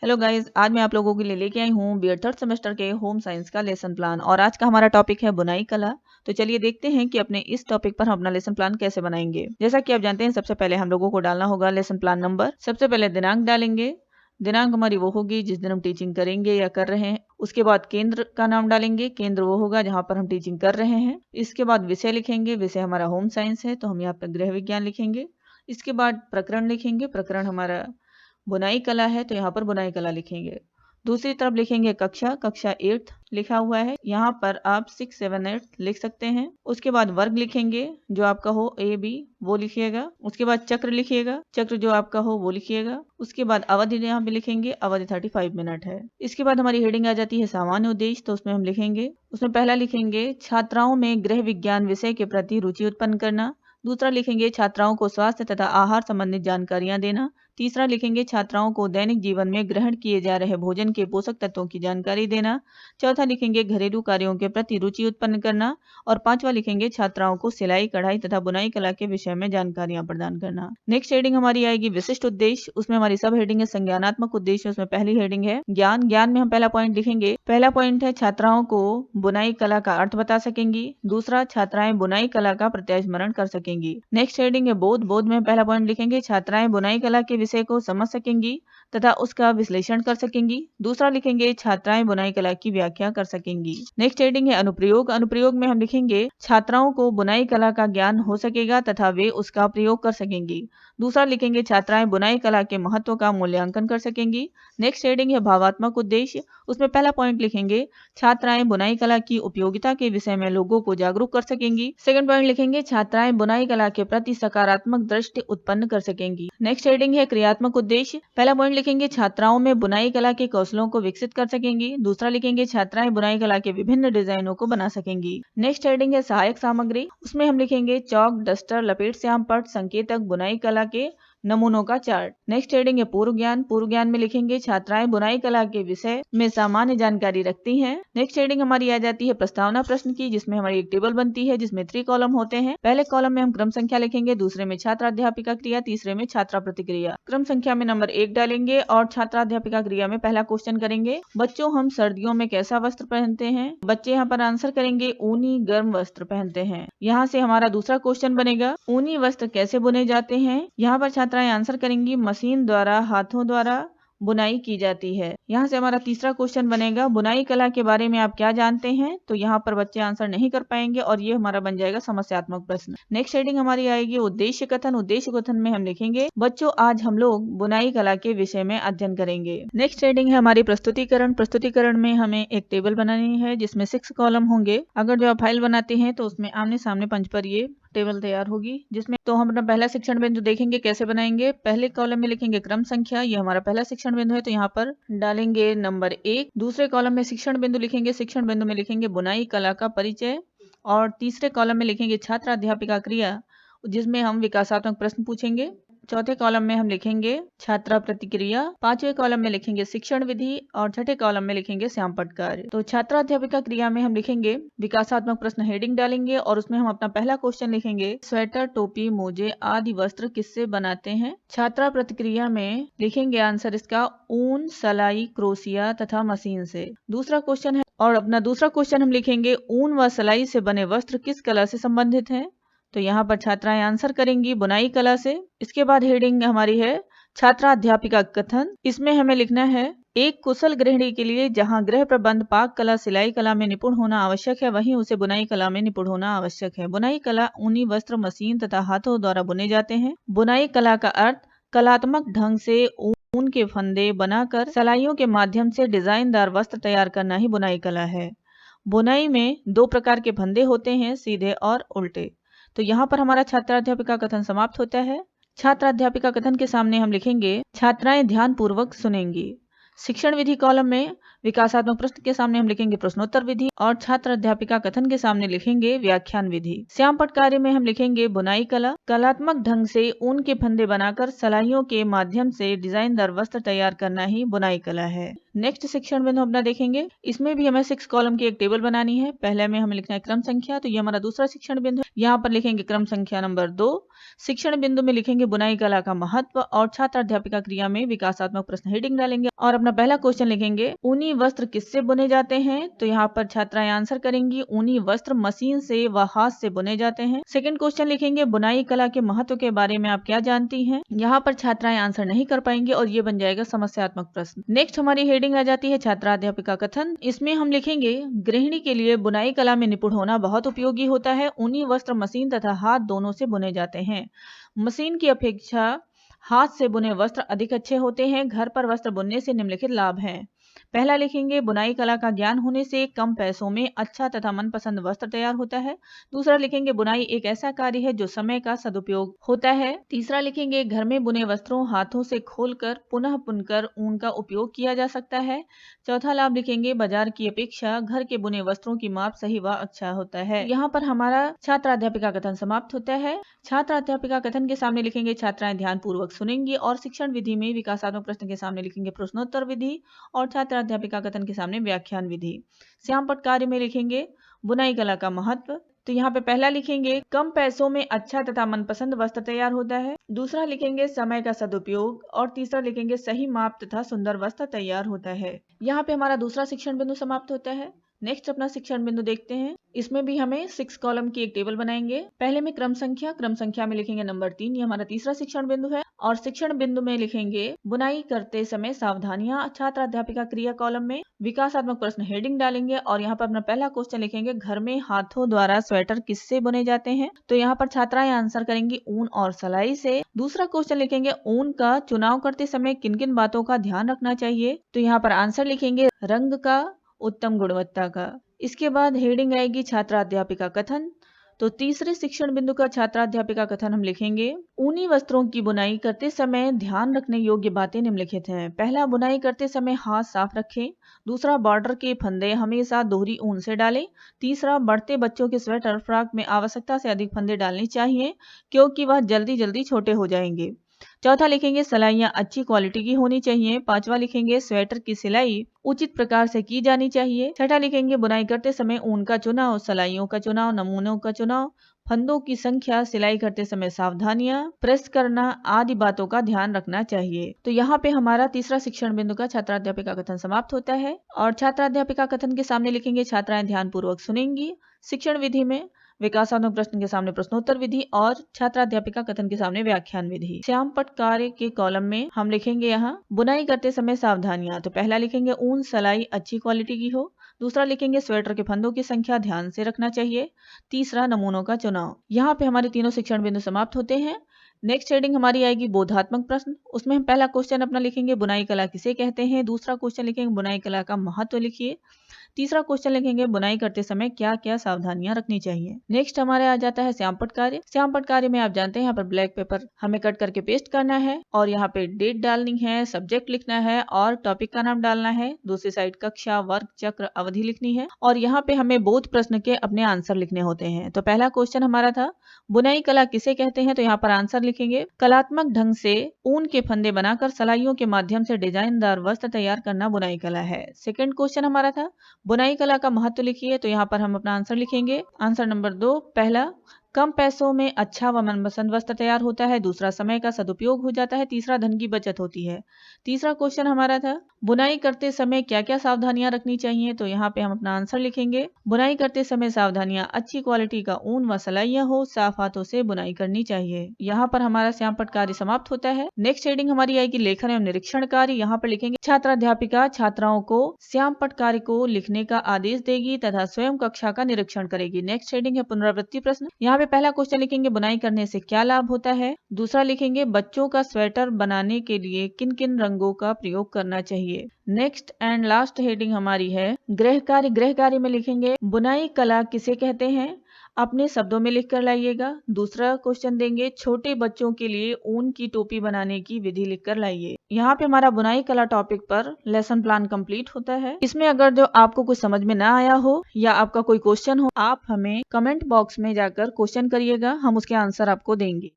Hello guys, आज मैं आप लोगों के लिए लेके आई हूँ बीएड थर्ड सेमेस्टर के होम साइंस का लेसन प्लान। और आज का हमारा टॉपिक है बुनाई कला। तो चलिए देखते हैं कि अपने इस टॉपिक पर हम अपना लेसन प्लान कैसे बनाएंगे। जैसा कि आप जानते हैं, सबसे पहले हम लोगों को डालना होगा लेसन प्लान नंबर। सबसे पहले दिनांक डालेंगे। दिनांक हमारी वो होगी जिस दिन हम टीचिंग करेंगे या कर रहे हैं। उसके बाद केंद्र का नाम डालेंगे। केंद्र वो होगा जहाँ पर हम टीचिंग कर रहे हैं। इसके बाद विषय लिखेंगे। विषय हमारा होम साइंस है तो हम यहाँ पर गृह विज्ञान लिखेंगे। इसके बाद प्रकरण लिखेंगे। प्रकरण हमारा बुनाई कला है तो यहाँ पर बुनाई कला लिखेंगे। दूसरी तरफ लिखेंगे कक्षा। कक्षा 8th लिखा हुआ है, यहाँ पर आप 6, 7, 8 लिख सकते हैं। उसके बाद वर्ग लिखेंगे, जो आपका हो A, B वो लिखिएगा। उसके बाद चक्र लिखिएगा। चक्र जो आपका हो वो लिखिएगा। उसके बाद अवधि यहाँ पे लिखेंगे। अवधि 35 मिनट है। इसके बाद हमारी हेडिंग आ जाती है सामान्य उद्देश्य। तो उसमें हम लिखेंगे, उसमें पहला लिखेंगे छात्राओं में गृह विज्ञान विषय के प्रति रुचि उत्पन्न करना। दूसरा लिखेंगे छात्राओं को स्वास्थ्य तथा आहार संबंधित जानकारियां देना। तीसरा लिखेंगे छात्राओं को दैनिक जीवन में ग्रहण किए जा रहे भोजन के पोषक तत्वों की जानकारी देना। चौथा लिखेंगे घरेलू कार्यों के प्रति रुचि उत्पन्न करना। और पांचवा लिखेंगे छात्राओं को सिलाई, कढ़ाई तथा बुनाई कला के विषय में जानकारियां प्रदान करना। नेक्स्ट हेडिंग हमारी आएगी विशिष्ट उद्देश्य। उसमें हमारी सब हेडिंग है संज्ञानात्मक उद्देश्य। उसमें पहली हेडिंग है ज्ञान। ज्ञान में हम पहला पॉइंट लिखेंगे। पहला पॉइंट है छात्राओं को बुनाई कला का अर्थ बता सकेंगी। दूसरा, छात्राएं बुनाई कला का प्रत्यास्मरण कर सकेंगी। नेक्स्ट हेडिंग है बोध। बोध में पहला पॉइंट लिखेंगे छात्राएं बुनाई कला के विषय को समझ सकेंगी तथा उसका विश्लेषण कर सकेंगी। दूसरा लिखेंगे छात्राएं बुनाई कला की व्याख्या कर सकेंगी। नेक्स्ट हेडिंग है अनुप्रयोग। अनुप्रयोग में हम लिखेंगे छात्राओं को बुनाई कला का ज्ञान हो सकेगा तथा वे उसका प्रयोग कर सकेंगी। दूसरा लिखेंगे छात्राएं बुनाई कला के महत्व का मूल्यांकन कर सकेंगी। नेक्स्ट हेडिंग है भावात्मक उद्देश्य। उसमें पहला पॉइंट लिखेंगे छात्राएं बुनाई कला की उपयोगिता के विषय में लोगों को जागरूक कर सकेंगी। सेकंड पॉइंट लिखेंगे छात्राएं बुनाई कला के प्रति सकारात्मक दृष्टि उत्पन्न कर सकेंगी। नेक्स्ट हेडिंग है क्रियात्मक उद्देश्य। पहला पॉइंट लिखेंगे छात्राओं में बुनाई कला के कौशलों को विकसित कर सकेंगी। दूसरा लिखेंगे छात्राएं बुनाई कला के विभिन्न डिजाइनों को बना सकेंगी। नेक्स्ट हेडिंग है सहायक सामग्री। उसमें हम लिखेंगे चौक, डस्टर, लपेट श्याम पट्ट, संकेतक, बुनाई कला के नमूनों का चार्ट। नेक्स्ट हेडिंग है पूर्व ज्ञान। पूर्व ज्ञान में लिखेंगे छात्राएं बुनाई कला के विषय में सामान्य जानकारी रखती हैं। नेक्स्ट हेडिंग हमारी आ जाती है प्रस्तावना प्रश्न की, जिसमें हमारी एक टेबल बनती है जिसमें 3 कॉलम होते हैं। पहले कॉलम में हम क्रम संख्या लिखेंगे, दूसरे में छात्राध्यापिका क्रिया, तीसरे में छात्रा प्रतिक्रिया। क्रम संख्या में नंबर 1 डालेंगे और छात्राध्यापिका क्रिया में पहला क्वेश्चन करेंगे, बच्चों हम सर्दियों में कैसा वस्त्र पहनते हैं। बच्चे यहाँ पर आंसर करेंगे ऊनी गर्म वस्त्र पहनते हैं। यहाँ से हमारा दूसरा क्वेश्चन बनेगा ऊनी वस्त्र कैसे बुने जाते हैं। यहाँ पर छात्राएं आंसर करेंगी मशीन द्वारा, हाथों द्वारा बुनाई की जाती है। यहाँ से हमारा तीसरा क्वेश्चन बनेगा बुनाई कला के बारे में आप क्या जानते हैं। तो यहाँ पर बच्चे आंसर नहीं कर पाएंगे और ये हमारा बन जाएगा समस्यात्मक प्रश्न। नेक्स्ट हेडिंग हमारी आएगी उद्देश्य कथन। उद्देश्य कथन में हम लिखेंगे बच्चों आज हम लोग बुनाई कला के विषय में अध्ययन करेंगे। नेक्स्ट हेडिंग है हमारी प्रस्तुतिकरण। प्रस्तुतिकरण में हमें एक टेबल बनानी है जिसमें 6 कॉलम होंगे। अगर जो आप फाइल बनाते हैं तो उसमें आमने सामने पंच पर ये टेबल तैयार होगी, जिसमें तो हम अपना पहला शिक्षण बिंदु देखेंगे कैसे बनाएंगे। पहले कॉलम में लिखेंगे क्रम संख्या, ये हमारा पहला शिक्षण बिंदु है तो यहाँ पर डालेंगे नंबर 1। दूसरे कॉलम में शिक्षण बिंदु लिखेंगे, शिक्षण बिंदु में लिखेंगे बुनाई कला का परिचय। और तीसरे कॉलम में लिखेंगे छात्र अध्यापिका क्रिया, जिसमें हम विकासात्मक प्रश्न पूछेंगे। चौथे कॉलम में हम लिखेंगे छात्रा प्रतिक्रिया। पांचवें कॉलम में लिखेंगे शिक्षण विधि और छठे कॉलम में लिखेंगे श्यामपट्ट कार्य। तो छात्रा अध्यापिका क्रिया में हम लिखेंगे विकासात्मक प्रश्न हेडिंग डालेंगे और उसमें हम अपना पहला क्वेश्चन लिखेंगे स्वेटर, टोपी, मोजे आदि वस्त्र किससे बनाते हैं। छात्रा प्रतिक्रिया में लिखेंगे आंसर इसका ऊन, सलाई, क्रोशिया तथा मशीन से। दूसरा क्वेश्चन है और अपना दूसरा क्वेश्चन हम लिखेंगे ऊन व सलाई से बने वस्त्र किस कला से संबंधित है। तो यहाँ पर छात्राएं आंसर करेंगी बुनाई कला से। इसके बाद हेडिंग हमारी है छात्रा अध्यापिका कथन। इसमें हमें लिखना है एक कुशल गृहिणी के लिए जहाँ गृह प्रबंध, पाक कला, सिलाई कला में निपुण होना आवश्यक है, वहीं उसे बुनाई कला में निपुण होना आवश्यक है। बुनाई कला ऊनी वस्त्र मशीन तथा हाथों द्वारा बुने जाते हैं। बुनाई कला का अर्थ कलात्मक ढंग से ऊन के फंदे बनाकर सलाइयों के माध्यम से डिजाइनदार वस्त्र तैयार करना ही बुनाई कला है। बुनाई में 2 प्रकार के फंदे होते हैं, सीधे और उल्टे। तो यहाँ पर हमारा छात्राध्यापिका कथन समाप्त होता है। छात्राध्यापिका कथन के सामने हम लिखेंगे छात्राएं ध्यान पूर्वक सुनेंगी। शिक्षण विधि कॉलम में विकासात्मक प्रश्न के सामने हम लिखेंगे प्रश्नोत्तर विधि और छात्र अध्यापिका कथन के सामने लिखेंगे व्याख्यान विधि। श्यामपट्ट कार्य में हम लिखेंगे बुनाई कला, कलात्मक ढंग से ऊन के फंदे बनाकर सलाइयों के माध्यम से डिजाइनदार वस्त्र तैयार करना ही बुनाई कला है। नेक्स्ट शिक्षण बिंदु अपना देखेंगे, इसमें भी हमें 6 कॉलम की एक टेबल बनानी है। पहले में हमें लिखना है क्रम संख्या, तो ये हमारा दूसरा शिक्षण बिंदु है। यहाँ पर लिखेंगे क्रम संख्या नंबर 2। शिक्षण बिंदु में लिखेंगे बुनाई कला का महत्व और छात्र अध्यापिका क्रिया में विकासात्मक प्रश्न हेडिंग डालेंगे और अपना पहला क्वेश्चन लिखेंगे ऊनी वस्त्र किससे बुने जाते हैं। तो यहाँ पर छात्राएं आंसर करेंगी ऊनी वस्त्र मशीन से व हाथ से बुने जाते हैं। सेकंड क्वेश्चन लिखेंगे बुनाई कला के महत्व के बारे में आप क्या जानती हैं। यहाँ पर छात्राएं आंसर नहीं कर पाएंगे और ये बन जाएगा समस्यात्मक प्रश्न। नेक्स्ट हमारी हेडिंग आ जाती है छात्रा अध्यापिका कथन। इसमें हम लिखेंगे गृहिणी के लिए बुनाई कला में निपुण होना बहुत उपयोगी होता है। ऊनी वस्त्र मशीन तथा हाथ दोनों से बुने जाते हैं। मशीन की अपेक्षा हाथ से बुने वस्त्र अधिक अच्छे होते हैं। घर पर वस्त्र बुनने से निम्नलिखित लाभ हैं। पहला लिखेंगे बुनाई कला का ज्ञान होने से कम पैसों में अच्छा तथा मनपसंद वस्त्र तैयार होता है। दूसरा लिखेंगे बुनाई एक ऐसा कार्य है जो समय का सदुपयोग होता है। तीसरा लिखेंगे घर में बुने वस्त्रों हाथों से खोलकर पुनः बुनकर ऊन का उपयोग किया जा सकता है। चौथा लाभ लिखेंगे बाजार की अपेक्षा घर के बुने वस्त्रों की माप सही व अच्छा होता है। यहाँ पर हमारा छात्र अध्यापिका कथन समाप्त होता है। छात्र अध्यापिका कथन के सामने लिखेंगे छात्राएं ध्यान पूर्वक सुनेंगी और शिक्षण विधि में विकासात्मक प्रश्न के सामने लिखेंगे प्रश्नोत्तर विधि और छात्र अध्यापिका कथन के सामने व्याख्यान विधि। श्यामपट्ट कार्य में लिखेंगे बुनाई कला का महत्व। तो यहाँ पे पहला लिखेंगे कम पैसों में अच्छा तथा मनपसंद वस्त्र तैयार होता है। दूसरा लिखेंगे समय का सदुपयोग और तीसरा लिखेंगे सही माप तथा सुंदर वस्त्र तैयार होता है। यहाँ पे हमारा दूसरा शिक्षण बिंदु समाप्त होता है। नेक्स्ट अपना शिक्षण बिंदु देखते हैं। इसमें भी हमें 6 कॉलम की एक टेबल बनाएंगे। पहले में क्रम संख्या में लिखेंगे नंबर 3, ये हमारा तीसरा शिक्षण बिंदु है। और शिक्षण बिंदु में लिखेंगे बुनाई करते समय सावधानियां। छात्र अध्यापिका क्रिया कॉलम में विकासात्मक प्रश्न हेडिंग डालेंगे और यहाँ पर अपना पहला क्वेश्चन लिखेंगे घर में हाथों द्वारा स्वेटर किससे बुने जाते हैं। तो यहाँ पर छात्राएं आंसर करेंगी ऊन और सिलाई से। दूसरा क्वेश्चन लिखेंगे ऊन का चुनाव करते समय किन किन बातों का ध्यान रखना चाहिए। तो यहाँ पर आंसर लिखेंगे रंग का, उत्तम गुणवत्ता का। इसके बाद हेडिंग आएगी छात्रा अध्यापिका कथन। तो तीसरे शिक्षण बिंदु का छात्रा अध्यापिका कथन हम लिखेंगे ऊनी वस्त्रों की बुनाई करते समय ध्यान रखने योग्य बातें निम्नलिखित हैं। पहला, बुनाई करते समय हाथ साफ रखें। दूसरा, बॉर्डर के फंदे हमेशा दोहरी ऊन से डालें। तीसरा, बढ़ते बच्चों के स्वेटर फ्रॉक में आवश्यकता से अधिक फंदे डालने चाहिए क्योंकि वह जल्दी जल्दी छोटे हो जाएंगे। चौथा लिखेंगे सिलाइयाँ अच्छी क्वालिटी की होनी चाहिए। पांचवा लिखेंगे स्वेटर की सिलाई उचित प्रकार से की जानी चाहिए। छठा लिखेंगे बुनाई करते समय ऊन का चुनाव, सिलाइयों का चुनाव, नमूनों का चुनाव, फंदों की संख्या, सिलाई करते समय सावधानियां, प्रेस करना आदि बातों का ध्यान रखना चाहिए। तो यहाँ पे हमारा तीसरा शिक्षण बिंदु का छात्राध्यापिका कथन समाप्त होता है और छात्राध्यापिका कथन के सामने लिखेंगे छात्राएं ध्यान पूर्वक सुनेंगी। शिक्षण विधि में विकासात्मक प्रश्न के सामने प्रश्नोत्तर विधि और छात्राध्यापिका कथन के सामने व्याख्यान विधि। श्यामपट्ट कार्य के कॉलम में हम लिखेंगे यहाँ बुनाई करते समय सावधानियां। तो पहला लिखेंगे ऊन सिलाई अच्छी क्वालिटी की हो। दूसरा लिखेंगे स्वेटर के फंदों की संख्या ध्यान से रखना चाहिए। तीसरा, नमूनों का चुनाव। यहाँ पे हमारे तीनों शिक्षण बिंदु समाप्त होते हैं। नेक्स्ट हेडिंग हमारी आएगी बोधात्मक प्रश्न। उसमें हम पहला क्वेश्चन अपना लिखेंगे बुनाई कला किसे कहते हैं। दूसरा क्वेश्चन लिखेंगे बुनाई कला का महत्व लिखिए। तीसरा क्वेश्चन लिखेंगे बुनाई करते समय क्या क्या सावधानियां रखनी चाहिए। नेक्स्ट हमारे आ जाता है श्यामपट्ट कार्य। श्यामपट्ट कार्य में आप जानते हैं यहाँ पर ब्लैक पेपर हमें कट करके पेस्ट करना है और यहाँ पे डेट डालनी है, सब्जेक्ट लिखना है और टॉपिक का नाम डालना है। दूसरी साइड कक्षा, वर्ग, चक्र, अवधि लिखनी है और यहाँ पे हमें बोध प्रश्न के अपने आंसर लिखने होते हैं। तो पहला क्वेश्चन हमारा था बुनाई कला किसे कहते हैं। तो यहाँ पर आंसर लिखेंगे कलात्मक ढंग से ऊन के फंदे बनाकर सलाइयों के माध्यम से डिजाइनदार वस्त्र तैयार करना बुनाई कला है। सेकंड क्वेश्चन हमारा था बुनाई कला का महत्व लिखिए। तो यहाँ पर हम अपना आंसर लिखेंगे। आंसर नंबर 2, पहला, कम पैसों में अच्छा व मनपसंद वस्त्र तैयार होता है। दूसरा, समय का सदुपयोग हो जाता है। तीसरा, धन की बचत होती है। तीसरा क्वेश्चन हमारा था बुनाई करते समय क्या क्या सावधानियां रखनी चाहिए। तो यहाँ पे हम अपना आंसर लिखेंगे बुनाई करते समय सावधानियां अच्छी क्वालिटी का ऊन व सिलाइयां हो, साफ हाथों से बुनाई करनी चाहिए। यहाँ पर हमारा श्यामपट्ट कार्य समाप्त होता है। नेक्स्ट हेडिंग हमारी आएगी लेखन एवं निरीक्षण कार्य। यहाँ पर लिखेंगे छात्राध्यापिका छात्राओं को श्यामपट्ट कार्य को लिखने का आदेश देगी तथा स्वयं कक्षा का निरीक्षण करेगी। नेक्स्ट हेडिंग है पुनरावृत्ति प्रश्न। यहाँ पे पहला क्वेश्चन लिखेंगे बुनाई करने से क्या लाभ होता है। दूसरा लिखेंगे बच्चों का स्वेटर बनाने के लिए किन किन रंगों का प्रयोग करना चाहिए। नेक्स्ट एंड लास्ट हेडिंग हमारी है गृह कार्य। गृह कार्य में लिखेंगे बुनाई कला किसे कहते हैं, अपने शब्दों में लिख कर लाइएगा। दूसरा क्वेश्चन देंगे छोटे बच्चों के लिए ऊन की टोपी बनाने की विधि लिख कर लाइए। यहाँ पे हमारा बुनाई कला टॉपिक पर लेसन प्लान कंप्लीट होता है। इसमें अगर जो आपको कुछ समझ में ना आया हो या आपका कोई क्वेश्चन हो, आप हमें कमेंट बॉक्स में जाकर क्वेश्चन करिएगा, हम उसके आंसर आपको देंगे।